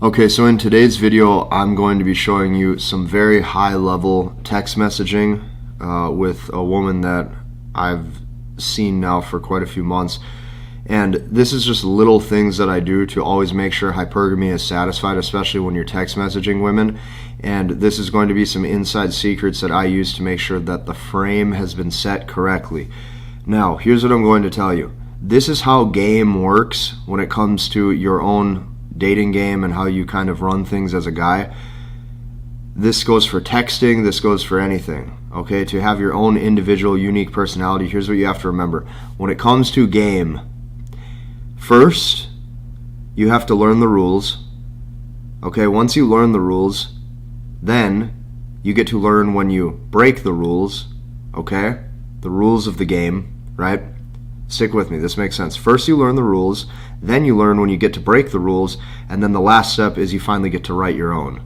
Okay, so in today's video, I'm going to be showing you some very high-level text messaging with a woman that I've seen now for quite a few months. And this is just little things that I do to always make sure hypergamy is satisfied, especially when you're text messaging women. And this is going to be some inside secrets that I use to make sure that the frame has been set correctly. Now, here's what I'm going to tell you. This is how game works when it comes to your own dating game and how you kind of run things as a guy. This goes for texting, this goes for anything. Okay, to have your own individual unique personality, here's what you have to remember. When it comes to game, first, you have to learn the rules. Okay, once you learn the rules, then you get to learn when you break the rules. Okay, the rules of the game, right? Stick with me, this makes sense. First you learn the rules, then you learn when you get to break the rules, and then the last step is you finally get to write your own.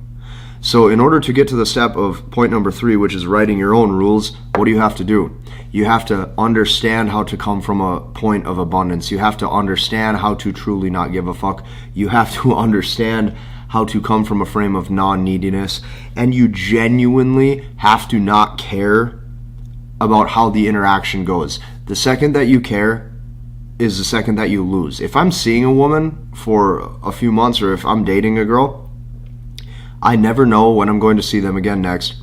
So in order to get to the step of point number 3, which is writing your own rules, what do you have to do? You have to understand how to come from a point of abundance. You have to understand how to truly not give a fuck. You have to understand how to come from a frame of non-neediness, and you genuinely have to not care about how the interaction goes. The second that you care is the second that you lose. If I'm seeing a woman for a few months, or if I'm dating a girl, I never know when I'm going to see them again next.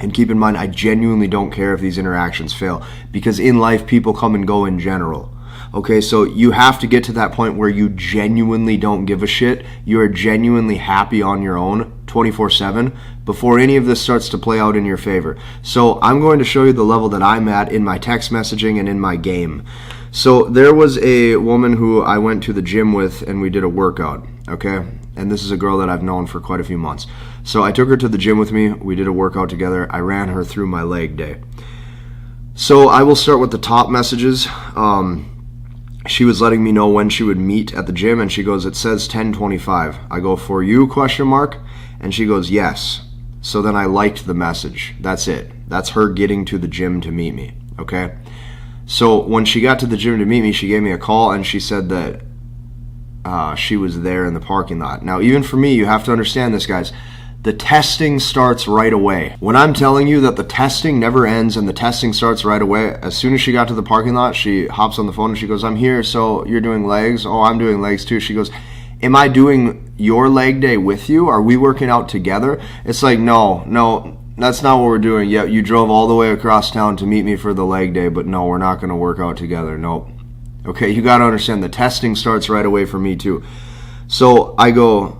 And keep in mind, I genuinely don't care if these interactions fail, because in life people come and go in general. Okay, so you have to get to that point where you genuinely don't give a shit. You are genuinely happy on your own 24/7 before any of this starts to play out in your favor. So I'm going to show you the level that I'm at in my text messaging and in my game. So there was a woman who I went to the gym with and we did a workout, okay? And this is a girl that I've known for quite a few months. So I took her to the gym with me, we did a workout together, I ran her through my leg day. So I will start with the top messages. She was letting me know when she would meet at the gym, and she goes, it says 10:25. I go, for you, question mark? And she goes, yes. So then I liked the message. That's it. That's her getting to the gym to meet me, okay? So when she got to the gym to meet me, she gave me a call, and she said that she was there in the parking lot. Now, even for me, you have to understand this, guys. The testing starts right away. When I'm telling you that the testing never ends and the testing starts right away, as soon as she got to the parking lot, she hops on the phone and she goes, I'm here, so you're doing legs? Oh, I'm doing legs too. She goes, am I doing your leg day with you? Are we working out together? It's like, no, that's not what we're doing. Yeah, you drove all the way across town to meet me for the leg day, but no, we're not going to work out together. Nope. Okay, you got to understand the testing starts right away for me too. So I go,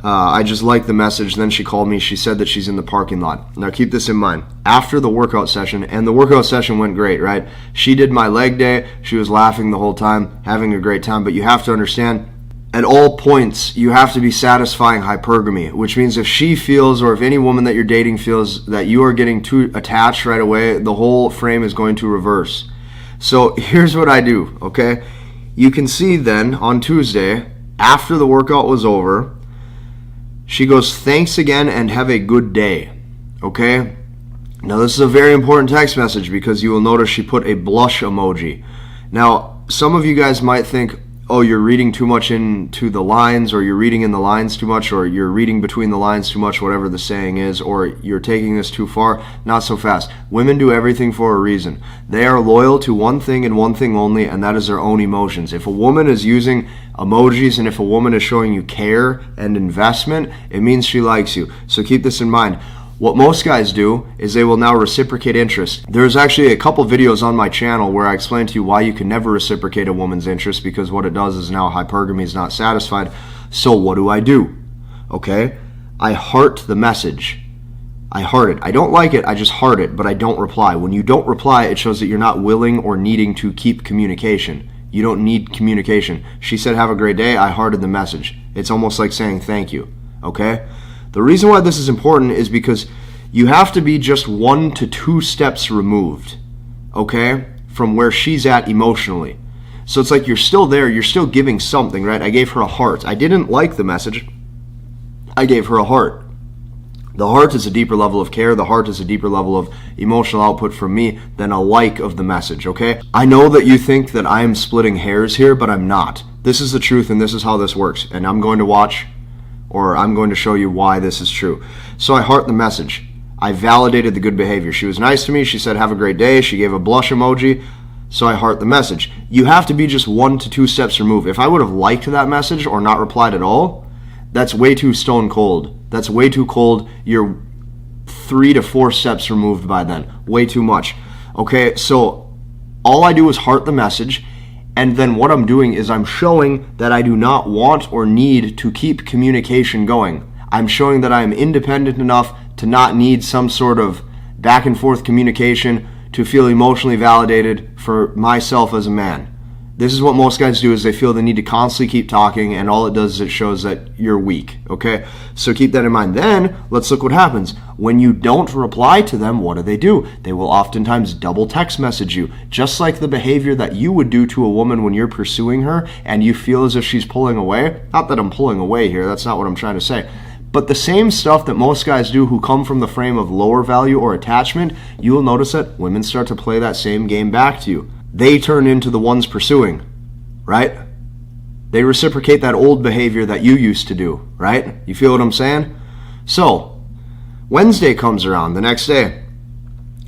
I just liked the message. Then she called me. She said that she's in the parking lot. Now keep this in mind. After the workout session, and the workout session went great, right? She did my leg day. She was laughing the whole time, having a great time. But you have to understand, at all points, you have to be satisfying hypergamy, which means if she feels, or if any woman that you're dating feels that you are getting too attached right away, the whole frame is going to reverse. So here's what I do, okay? You can see then on Tuesday, after the workout was over, she goes, thanks again and have a good day, okay? Now this is a very important text message because you will notice she put a blush emoji. Now, some of you guys might think, oh, you're reading too much into the lines, or you're reading in the lines too much, or you're reading between the lines too much, whatever the saying is, or you're taking this too far. Not so fast. Women do everything for a reason. They are loyal to one thing and one thing only, and that is their own emotions. If a woman is using emojis and if a woman is showing you care and investment, it means she likes you. So keep this in mind. What most guys do is they will now reciprocate interest. There's actually a couple videos on my channel where I explain to you why you can never reciprocate a woman's interest, because what it does is now hypergamy is not satisfied. So what do? Okay, I heart the message. I heart it. I don't like it, I just heart it, but I don't reply. When you don't reply, it shows that you're not willing or needing to keep communication. You don't need communication. She said, have a great day. I hearted the message. It's almost like saying thank you, okay? The reason why this is important is because you have to be just 1 to 2 steps removed, okay, from where she's at emotionally. So it's like you're still there, you're still giving something, right? I gave her a heart. I didn't like the message. I gave her a heart. The heart is a deeper level of care. The heart is a deeper level of emotional output from me than a like of the message, okay? I know that you think that I am splitting hairs here, but I'm not. This is the truth, and this is how this works. And I'm going to show you why this is true. So I heart the message. I validated the good behavior. She was nice to me. She said, have a great day. She gave a blush emoji. So I heart the message. You have to be just 1 to 2 steps removed. If I would have liked that message or not replied at all, that's way too stone cold. That's way too cold. You're 3 to 4 steps removed by then. Way too much. Okay, so all I do is heart the message, and then what I'm doing is I'm showing that I do not want or need to keep communication going. I'm showing that I am independent enough to not need some sort of back and forth communication to feel emotionally validated for myself as a man. This is what most guys do, is they feel the need to constantly keep talking, and all it does is it shows that you're weak, okay? So keep that in mind. Then, let's look what happens. When you don't reply to them, what do? They will oftentimes double text message you, just like the behavior that you would do to a woman when you're pursuing her and you feel as if she's pulling away. Not that I'm pulling away here, that's not what I'm trying to say. But the same stuff that most guys do who come from the frame of lower value or attachment, you will notice that women start to play that same game back to you. They turn into the ones pursuing, right? They reciprocate that old behavior that you used to do, right? You feel what I'm saying? So, Wednesday comes around, the next day.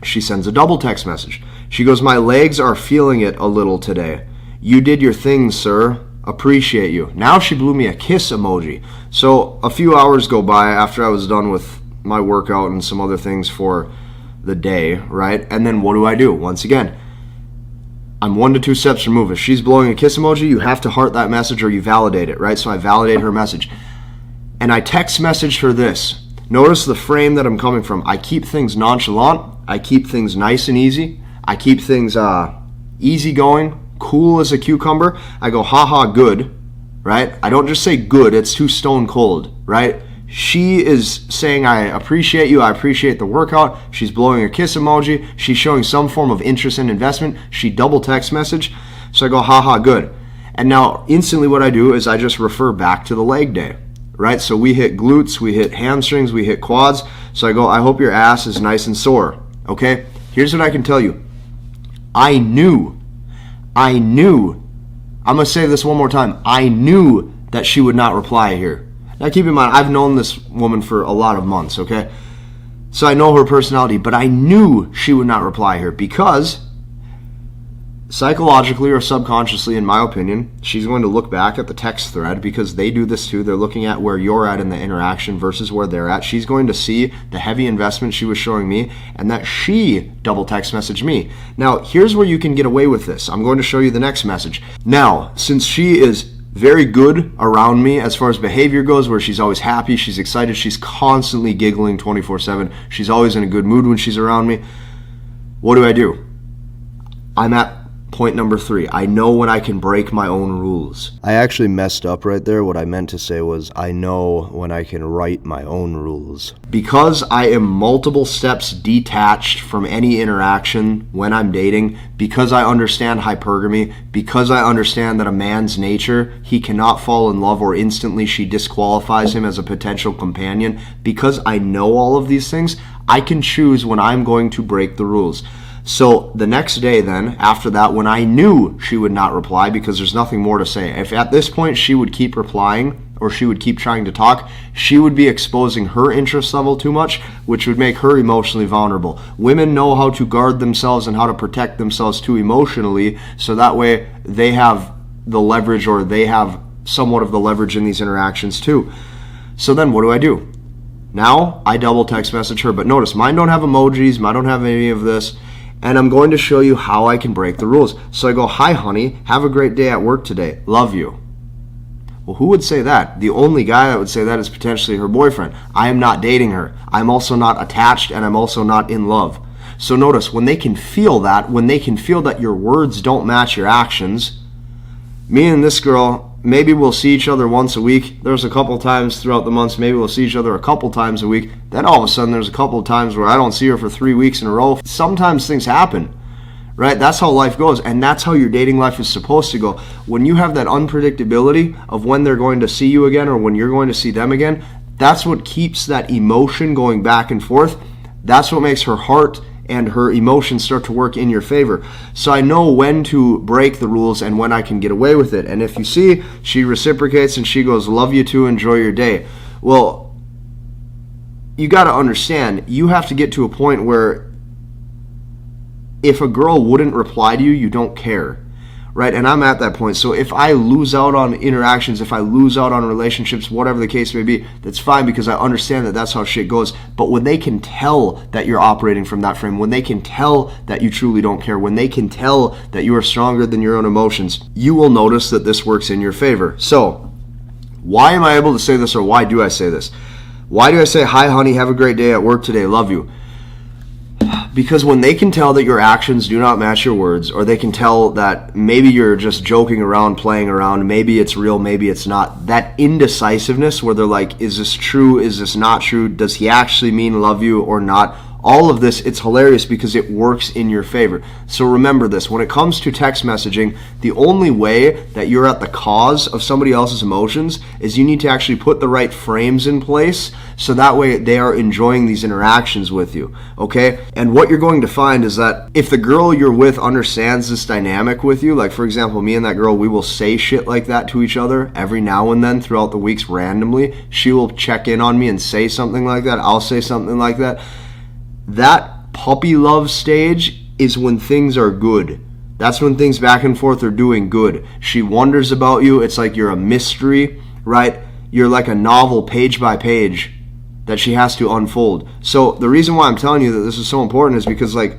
She sends a double text message. She goes, my legs are feeling it a little today. You did your thing, sir. Appreciate you. Now she blew me a kiss emoji. So, a few hours go by after I was done with my workout and some other things for the day, right? And then what do? Once again, I'm 1 to 2 steps removed. If she's blowing a kiss emoji, you have to heart that message or you validate it, right? So I validate her message. And I text message her this. Notice the frame that I'm coming from. I keep things nonchalant. I keep things nice and easy. I keep things easygoing, cool as a cucumber. I go, haha, good, right? I don't just say good. It's too stone cold, right? She is saying, I appreciate you, I appreciate the workout. She's blowing a kiss emoji. She's showing some form of interest and investment. She double text message. So I go, haha, good. And now instantly what I do is I just refer back to the leg day, right? So we hit glutes, we hit hamstrings, we hit quads. So I go, I hope your ass is nice and sore, okay? Here's what I can tell you. I knew, I'm going to say this one more time. I knew that she would not reply here. Now keep in mind, I've known this woman for a lot of months, okay? So I know her personality, but I knew she would not reply here because psychologically or subconsciously, in my opinion, she's going to look back at the text thread because they do this too. They're looking at where you're at in the interaction versus where they're at. She's going to see the heavy investment she was showing me and that she double text messaged me. Now, here's where you can get away with this. I'm going to show you the next message. Now, since she is very good around me as far as behavior goes, where she's always happy, she's excited, she's constantly giggling 24/7, she's always in a good mood when she's around me, what do? I'm at point number 3. I know when I can break my own rules. I actually messed up right there. What I meant to say was I know when I can write my own rules. Because I am multiple steps detached from any interaction when I'm dating, because I understand hypergamy, because I understand that a man's nature, he cannot fall in love or instantly she disqualifies him as a potential companion, because I know all of these things, I can choose when I'm going to break the rules. So the next day then, after that, when I knew she would not reply because there's nothing more to say, if at this point she would keep replying or she would keep trying to talk, she would be exposing her interest level too much, which would make her emotionally vulnerable. Women know how to guard themselves and how to protect themselves too emotionally, so that way they have the leverage or they have somewhat of the leverage in these interactions too. So then what do? Now I double text message her, but notice mine don't have emojis, mine don't have any of this. And I'm going to show you how I can break the rules. So I go, hi honey, have a great day at work today. Love you. Well, who would say that? The only guy that would say that is potentially her boyfriend. I am not dating her. I'm also not attached and I'm also not in love. So notice, when they can feel that, when they can feel that your words don't match your actions, me and this girl, maybe we'll see each other once a week. There's a couple times throughout the months, maybe we'll see each other a couple times a week. Then all of a sudden there's a couple of times where I don't see her for 3 weeks in a row. Sometimes things happen, right? That's how life goes, and that's how your dating life is supposed to go. When you have that unpredictability of when they're going to see you again or when you're going to see them again, That's what keeps that emotion going back and forth. That's what makes her heart and her emotions start to work in your favor. So I know when to break the rules and when I can get away with it. And if you see she reciprocates and she goes, love you too, enjoy your day. Well, you got to understand, you have to get to a point where if a girl wouldn't reply to you, you don't care, right? And I'm at that point. So if I lose out on interactions, if I lose out on relationships, whatever the case may be, that's fine, because I understand that that's how shit goes. But when they can tell that you're operating from that frame, when they can tell that you truly don't care, when they can tell that you are stronger than your own emotions, you will notice that this works in your favor. So why am I able to say this, or why do I say this? Why do I say, hi honey, have a great day at work today, love you? Because when they can tell that your actions do not match your words, or they can tell that maybe you're just joking around, playing around, maybe it's real, maybe it's not, that indecisiveness where they're like, is this true, is this not true, does he actually mean love you or not? All of this, it's hilarious because it works in your favor. So remember this, when it comes to text messaging, the only way that you're at the cause of somebody else's emotions is you need to actually put the right frames in place, so that way they are enjoying these interactions with you, okay? And what you're going to find is that if the girl you're with understands this dynamic with you, like for example, me and that girl, we will say shit like that to each other every now and then throughout the weeks randomly. She will check in on me and say something like that. I'll say something like that. That puppy love stage is when things are good. That's when things back and forth are doing good. She wonders about you. It's like you're a mystery, right? You're like a novel page by page that she has to unfold. So the reason why I'm telling you that this is so important is because, like,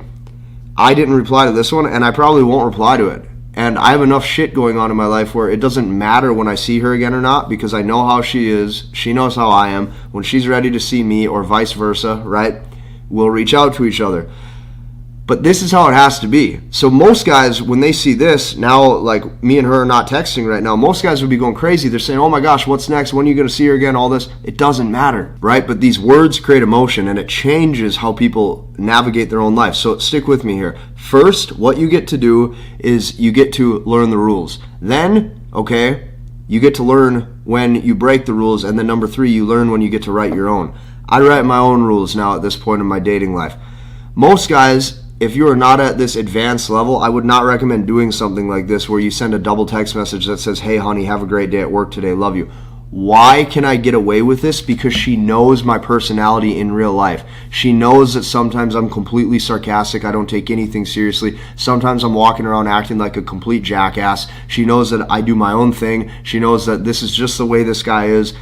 I didn't reply to this one, and I probably won't reply to it. And I have enough shit going on in my life where it doesn't matter when I see her again or not, because I know how she is. She knows how I am. When she's ready to see me, or vice versa, right? We'll reach out to each other. But this is how it has to be. So most guys, when they see this, now like me and her are not texting right now, most guys would be going crazy. They're saying, oh my gosh, what's next? When are you going to see her again? All this. It doesn't matter, right? But these words create emotion, and it changes how people navigate their own life. So stick with me here. First, what you get to do is you get to learn the rules. Then, okay, you get to learn when you break the rules. And then number 3, you learn when you get to write your own. I write my own rules now at this point in my dating life. Most guys, if you are not at this advanced level, I would not recommend doing something like this where you send a double text message that says, hey honey, have a great day at work today, love you. Why can I get away with this? Because she knows my personality in real life. She knows that sometimes I'm completely sarcastic. I don't take anything seriously. Sometimes I'm walking around acting like a complete jackass. She knows that I do my own thing. She knows that this is just the way this guy is.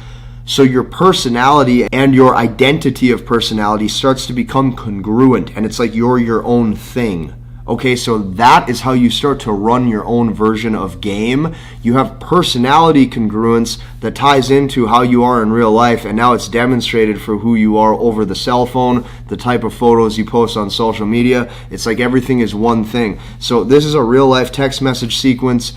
So your personality and your identity of personality starts to become congruent, and it's like you're your own thing. Okay, so that is how you start to run your own version of game. You have personality congruence that ties into how you are in real life, and now it's demonstrated for who you are over the cell phone, the type of photos you post on social media. It's like everything is one thing. So this is a real life text message sequence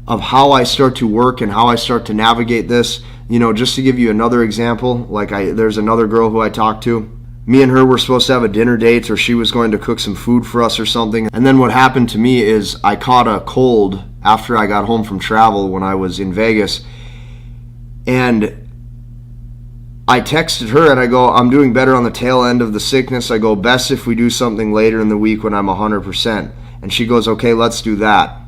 of how I start to work and how I start to navigate this. You know, just to give you another example, like there's another girl who I talked to. Me and her were supposed to have a dinner date, or she was going to cook some food for us or something. And then what happened to me is I caught a cold after I got home from travel when I was in Vegas. And I texted her and I go, I'm doing better on the tail end of the sickness. I go, best if we do something later in the week when I'm 100%. And she goes, okay, let's do that.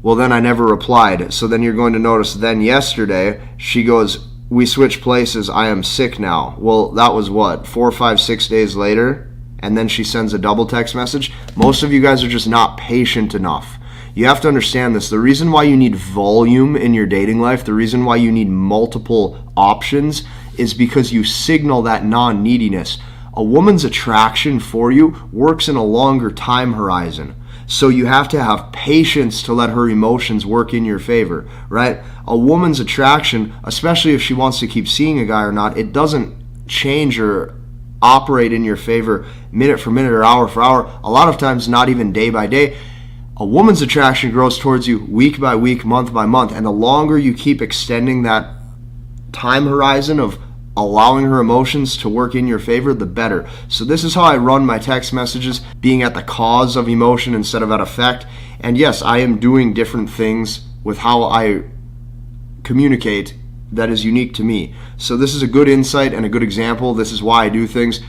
Well, then I never replied. So then you're going to notice then yesterday, she goes, we switched places. I am sick now. Well, that was what, 4, 5, 6 days later? And then she sends a double text message. Most of you guys are just not patient enough. You have to understand this. The reason why you need volume in your dating life, the reason why you need multiple options is because you signal that non-neediness. A woman's attraction for you works in a longer time horizon. So you have to have patience to let her emotions work in your favor, right? A woman's attraction, especially if she wants to keep seeing a guy or not, it doesn't change or operate in your favor minute for minute or hour for hour. A lot of times not even day by day. A woman's attraction grows towards you week by week, month by month. And the longer you keep extending that time horizon of allowing her emotions to work in your favor, the better. So this is how I run my text messages, being at the cause of emotion instead of at effect. And yes, I am doing different things with how I communicate that is unique to me. So this is a good insight and a good example. This is why I do things.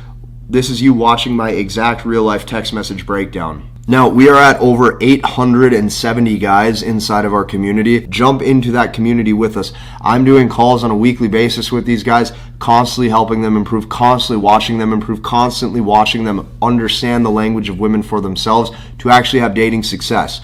This is you watching my exact real life text message breakdown. Now, we are at over 870 guys inside of our community. Jump into that community with us. I'm doing calls on a weekly basis with these guys, constantly helping them improve, constantly watching them improve, constantly watching them understand the language of women for themselves to actually have dating success.